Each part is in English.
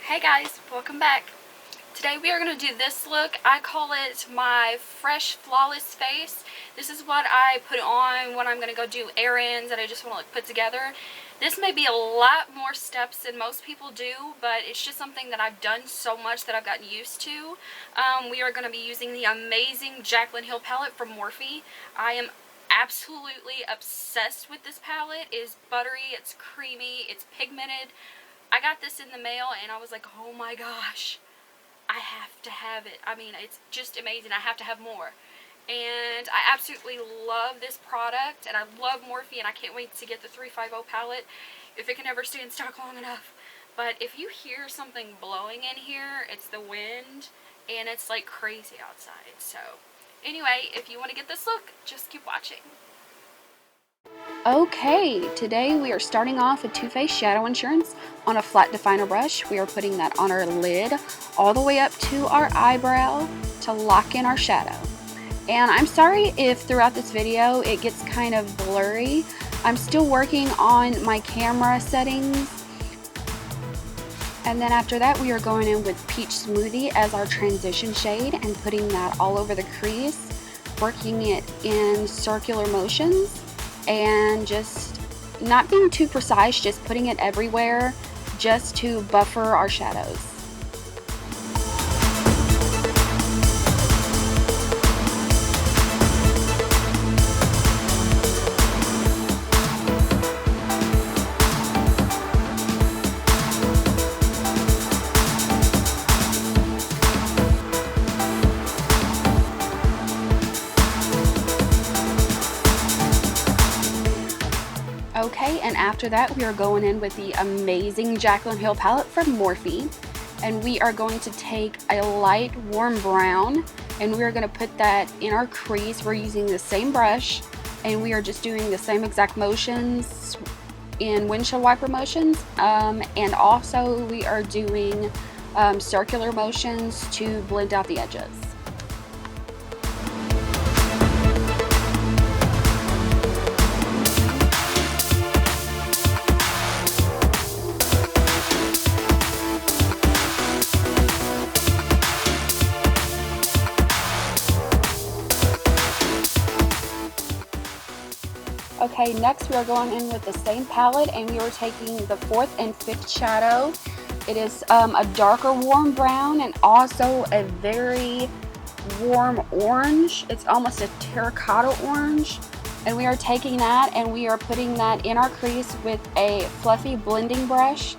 Hey guys, welcome back. Today we are going to do this look. I call it my fresh flawless face. This is what I put on when I'm going to go do errands that I just want to put together. This may be a lot more steps than most people do, but it's just something that I've done so much that I've gotten used to. We are going to be using the amazing Jaclyn Hill palette from Morphe. I am absolutely obsessed with this palette. It is buttery, it's creamy, it's pigmented. I got this in the mail and I was like, oh my gosh, I have to have it. I mean, it's just amazing. I have to have more. And I absolutely love this product, and I love Morphe, and I can't wait to get the 350 palette if it can ever stay in stock long enough. But if you hear something blowing in here, it's the wind, and it's like crazy outside. So anyway, if you want to get this look, just keep watching. Okay, today we are starting off with Too Faced Shadow Insurance on a flat definer brush. We are putting that on our lid all the way up to our eyebrow to lock in our shadow. And I'm sorry if throughout this video it gets kind of blurry. I'm still working on my camera settings. And then after that we are going in with Peach Smoothie as our transition shade and putting that all over the crease, working it in circular motions. And just not being too precise, just putting it everywhere just to buffer our shadows. Okay, and after that we are going in with the amazing Jaclyn Hill palette from Morphe, and we are going to take a light warm brown and we are going to put that in our crease. We're using the same brush and we are just doing the same exact motions in windshield wiper motions, and also we are doing circular motions to blend out the edges. Okay, next we are going in with the same palette and we are taking the 4th and 5th shadow. It is a darker warm brown and also a very warm orange. It's almost a terracotta orange. And we are taking that and we are putting that in our crease with a fluffy blending brush.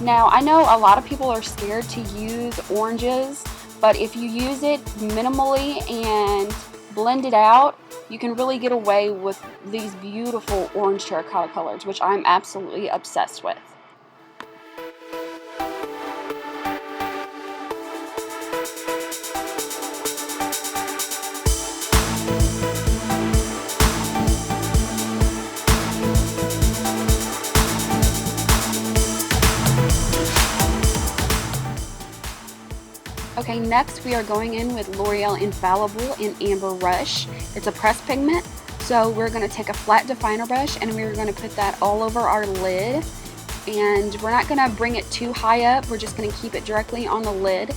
Now, I know a lot of people are scared to use oranges, but if you use it minimally and blend it out, you can really get away with these beautiful orange terracotta colors, which I'm absolutely obsessed with. Okay, next we are going in with L'Oreal Infallible in Amber Rush. It's a pressed pigment, so we're going to take a flat definer brush and we're going to put that all over our lid. And we're not going to bring it too high up, we're just going to keep it directly on the lid.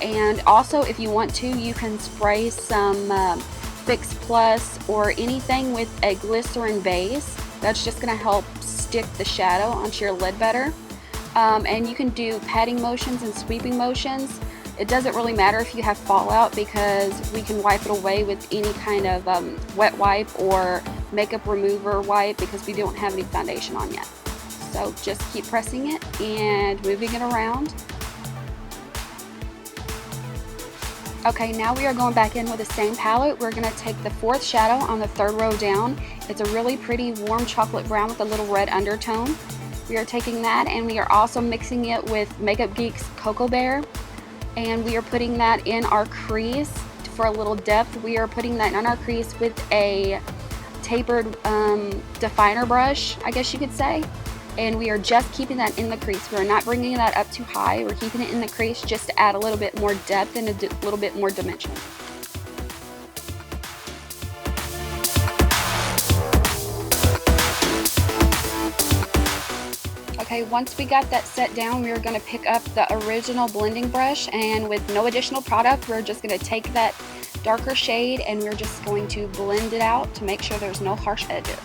And also, if you want to, you can spray some Fix Plus or anything with a glycerin base. That's just going to help stick the shadow onto your lid better. And you can do patting motions and sweeping motions. It doesn't really matter if you have fallout because we can wipe it away with any kind of wet wipe or makeup remover wipe because we don't have any foundation on yet. So just keep pressing it and moving it around. Okay, now we are going back in with the same palette. We're going to take the 4th shadow on the 3rd row down. It's a really pretty warm chocolate brown with a little red undertone. We are taking that and we are also mixing it with Makeup Geek's Cocoa Bear. And we are putting that in our crease for a little depth. We are putting that in our crease with a tapered definer brush, I guess you could say. And we are just keeping that in the crease. We are not bringing that up too high. We're keeping it in the crease just to add a little bit more depth and a little bit more dimension. Okay, once we got that set down, we are going to pick up the original blending brush, and with no additional product, we're just going to take that darker shade and we're just going to blend it out to make sure there's no harsh edges.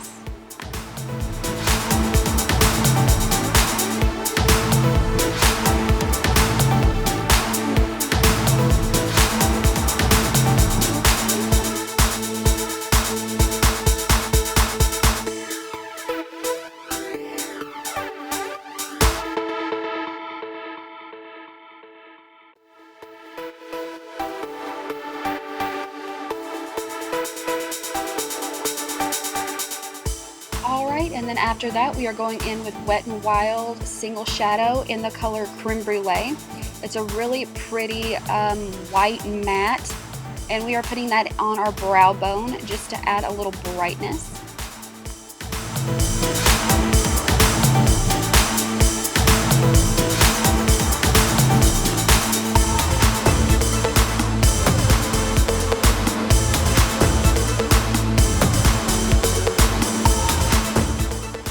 Alright, and then after that we are going in with Wet n Wild Single Shadow in the color Creme Brulee. It's a really pretty white matte, and we are putting that on our brow bone just to add a little brightness.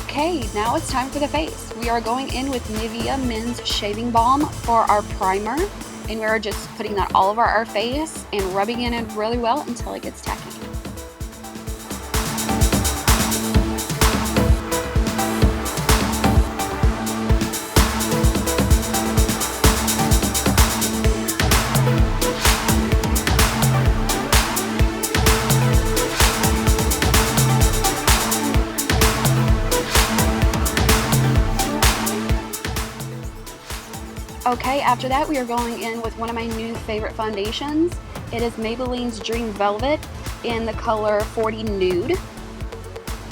Okay, now it's time for the face. We are going in with Nivea Men's Shaving Balm for our primer, and we're just putting that all over our face and rubbing it in really well until it gets tacky. Okay, after that we are going in with one of my new favorite foundations. It is Maybelline's Dream Velvet in the color 40 Nude.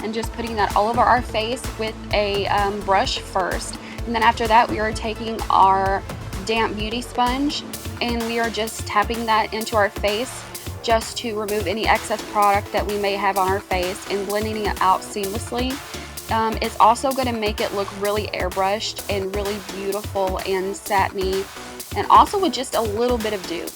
And just putting that all over our face with a brush first. And then after that we are taking our damp beauty sponge and we are just tapping that into our face just to remove any excess product that we may have on our face and blending it out seamlessly. It's also going to make it look really airbrushed and really beautiful and satiny, and also with just a little bit of dew.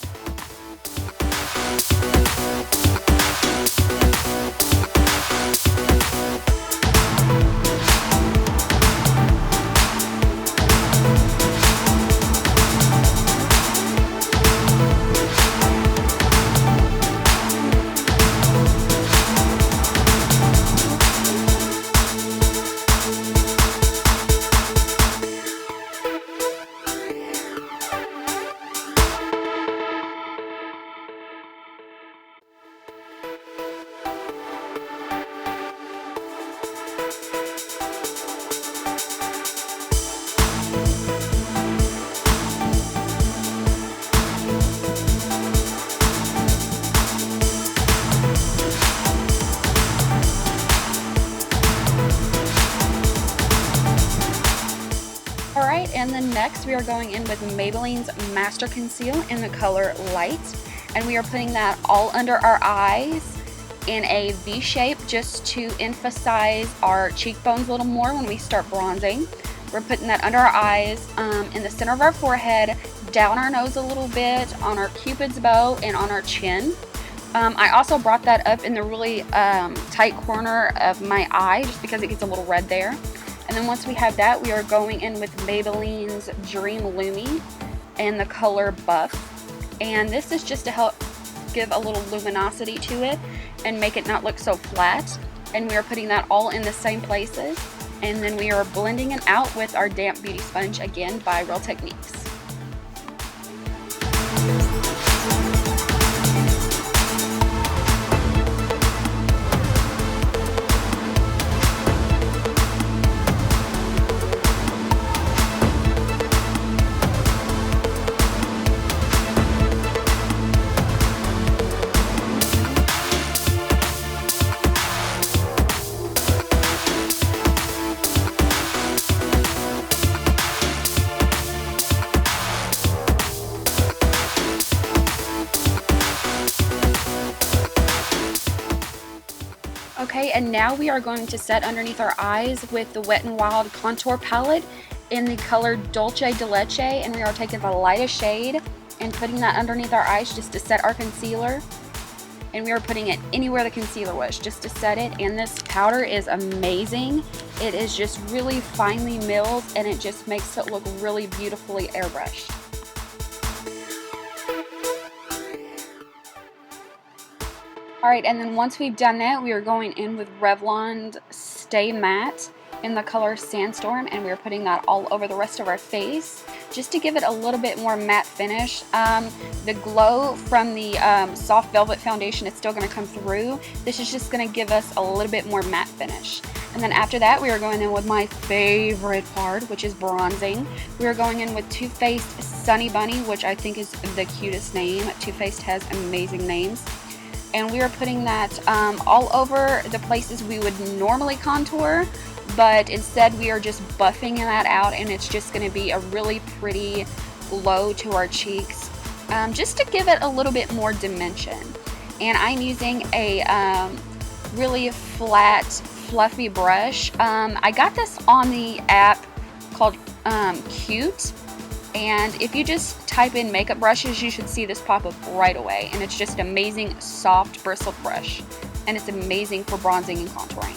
Alright, and then next we are going in with Maybelline's Master Conceal in the color Light, and we are putting that all under our eyes in a V shape just to emphasize our cheekbones a little more when we start bronzing. We're putting that under our eyes, in the center of our forehead, down our nose a little bit, on our cupid's bow, and on our chin. I also brought that up in the really tight corner of my eye just because it gets a little red there. And then once we have that, we are going in with Maybelline's Dream Lumi in the color Buff. And this is just to help give a little luminosity to it and make it not look so flat. And we are putting that all in the same places. And then we are blending it out with our damp beauty sponge, again by Real Techniques. Okay, and now we are going to set underneath our eyes with the Wet n Wild Contour Palette in the color Dulce de Leche, and we are taking the lightest shade and putting that underneath our eyes just to set our concealer. and we are putting it anywhere the concealer was just to set it. And this powder is amazing. It is just really finely milled, and it just makes it look really beautifully airbrushed. Alright, and then once we've done that, we are going in with Revlon Stay Matte in the color Sandstorm, and we're putting that all over the rest of our face just to give it a little bit more matte finish. The glow from the Soft Velvet foundation is still going to come through. This is just going to give us a little bit more matte finish. And then after that, we are going in with my favorite part, which is bronzing. We are going in with Too Faced Sunny Bunny, which I think is the cutest name. Too Faced has amazing names. And we are putting that all over the places we would normally contour, but instead we are just buffing that out, and it's just going to be a really pretty glow to our cheeks, just to give it a little bit more dimension. And I'm using a really flat, fluffy brush. I got this on the app called Cute, and if you just type in makeup brushes, you should see this pop up right away. And it's just an amazing soft bristled brush, and it's amazing for bronzing and contouring.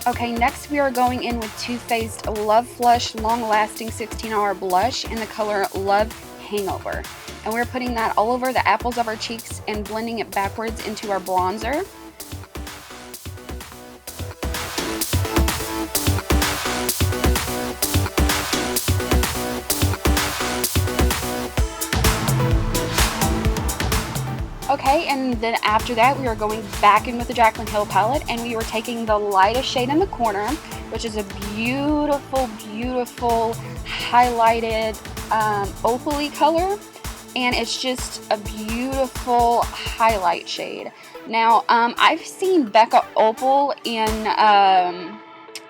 Okay, next we are going in with Too Faced Love Flush Long Lasting 16-Hour Blush in the color Love Hangover. And we're putting that all over the apples of our cheeks and blending it backwards into our bronzer. Okay, and then after that, we are going back in with the Jaclyn Hill palette, and we were taking the lightest shade in the corner, which is a beautiful, beautiful highlighted opal-y color, and it's just a beautiful highlight shade. Now, I've seen Becca Opal in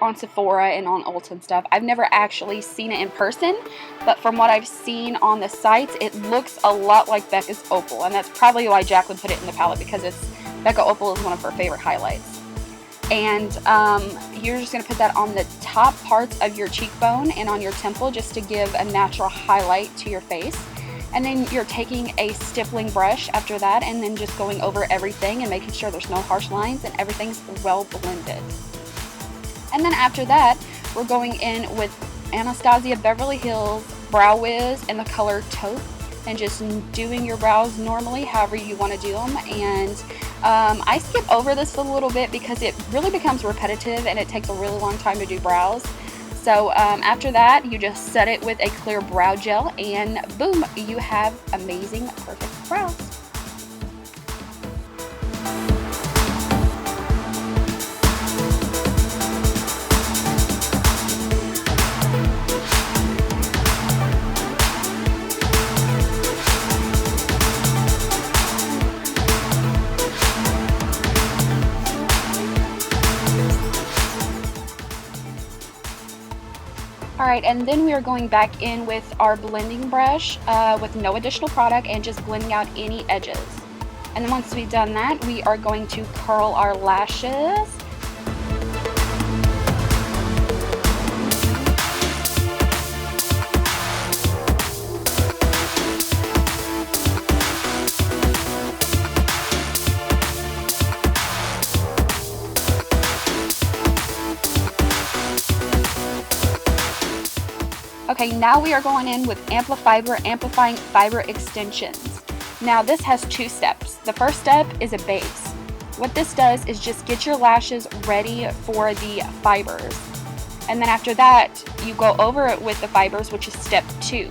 on Sephora and on Ulta and stuff. I've never actually seen it in person, but from what I've seen on the sites, it looks a lot like Becca's Opal, and that's probably why Jaclyn put it in the palette, because Becca Opal is one of her favorite highlights. And you're just going to put that on the top parts of your cheekbone and on your temple just to give a natural highlight to your face. And then you're taking a stippling brush after that, and then just going over everything and making sure there's no harsh lines and everything's well blended. And then after that, we're going in with Anastasia Beverly Hills Brow Wiz in the color Taupe, and just doing your brows normally, however you want to do them. And I skip over this a little bit because it really becomes repetitive and it takes a really long time to do brows. So after that, you just set it with a clear brow gel, and boom, you have amazing, perfect brows. Alright, and then we are going back in with our blending brush with no additional product and just blending out any edges. And then once we've done that, we are going to curl our lashes. Okay, now we are going in with Amplifying Fiber Extensions. Now this has two steps. The first step is a base. What this does is just get your lashes ready for the fibers. And then after that, you go over it with the fibers, which is step 2.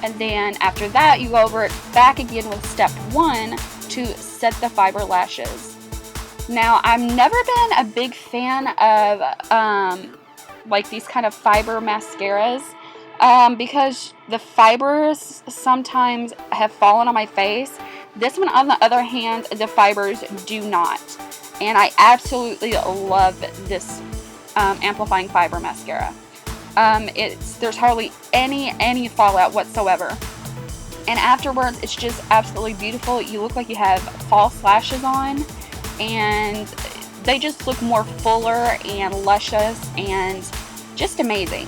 And then after that, you go over it back again with step 1 to set the fiber lashes. Now, I've never been a big fan of like these kind of fiber mascaras. Because the fibers sometimes have fallen on my face, This one, on the other hand, the fibers do not. And I absolutely love this amplifying fiber mascara. There's hardly any fallout whatsoever. And afterwards, it's just absolutely beautiful. You look like you have false lashes on, and they just look more fuller and luscious and just amazing.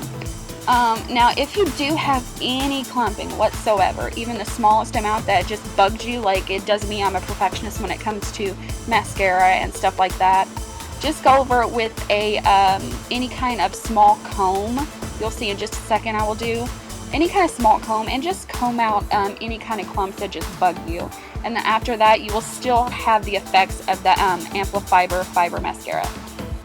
Now, if you do have any clumping whatsoever, even the smallest amount that just bugs you, like it does me, I'm a perfectionist when it comes to mascara and stuff like that, just go over it with a any kind of small comb. You'll see in just a second I will do any kind of small comb and just comb out any kind of clumps that just bug you. And then after that, you will still have the effects of the Amplifiber Fiber Mascara.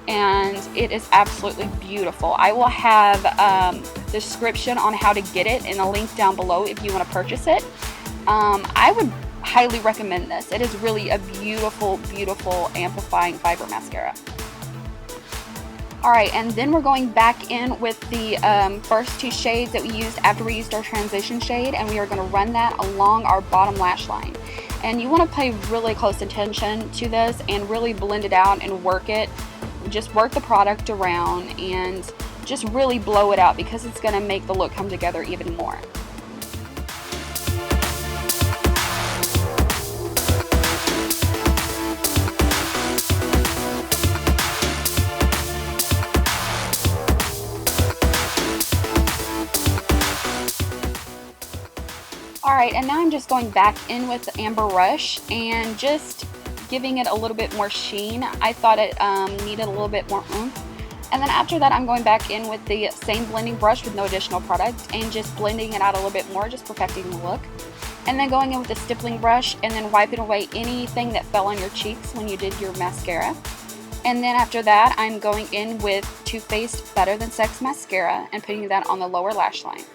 And it is absolutely beautiful. I will have the description on how to get it and a link down below if you want to purchase it. I would highly recommend this. It is really a beautiful, beautiful amplifying fiber mascara. Alright, and then we're going back in with the first two shades that we used after we used our transition shade, and we are going to run that along our bottom lash line. And you want to pay really close attention to this and really blend it out and work it. Just work the product around and just really blow it out, because it's going to make the look come together even more. Alright, and now I'm just going back in with the Amber Rush and just giving it a little bit more sheen. I thought it needed a little bit more oomph. And then after that, I'm going back in with the same blending brush with no additional product and just blending it out a little bit more, just perfecting the look. And then going in with the stippling brush and then wiping away anything that fell on your cheeks when you did your mascara. And then after that, I'm going in with Too Faced Better Than Sex Mascara and putting that on the lower lash line.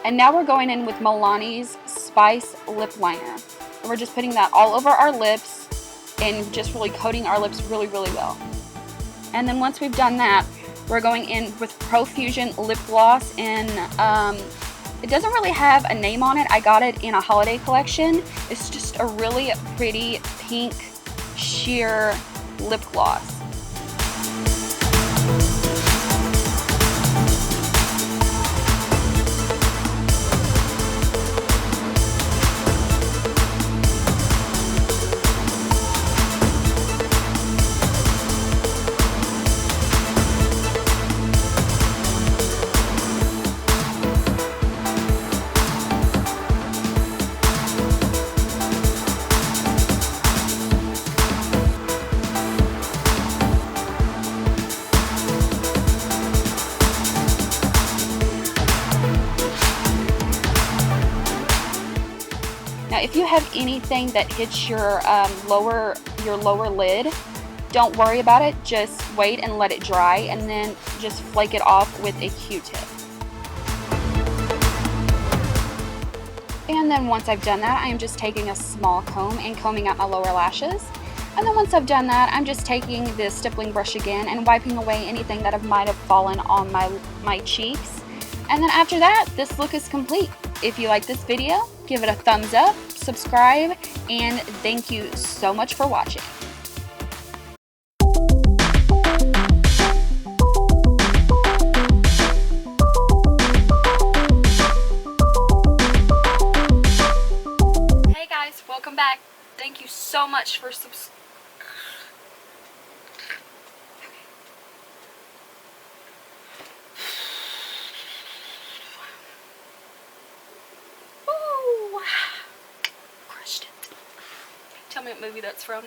And now we're going in with Milani's Spice Lip Liner. And we're just putting that all over our lips and just really coating our lips really, really well. And then once we've done that, we're going in with Profusion Lip Gloss. And it doesn't really have a name on it. I got it in a holiday collection. It's just a really pretty pink sheer lip gloss. Now, if you have anything that hits your lower lid, don't worry about it. Just wait and let it dry, and then just flake it off with a Q-tip. And then once I've done that, I am just taking a small comb and combing out my lower lashes. And then once I've done that, I'm just taking the stippling brush again and wiping away anything that might have fallen on my cheeks. And then after that, this look is complete. If you like this video, give it a thumbs up, subscribe, and thank you so much for watching. Hey guys, welcome back. Thank you so much for subscribing. Crushed it. Tell me what movie that's from.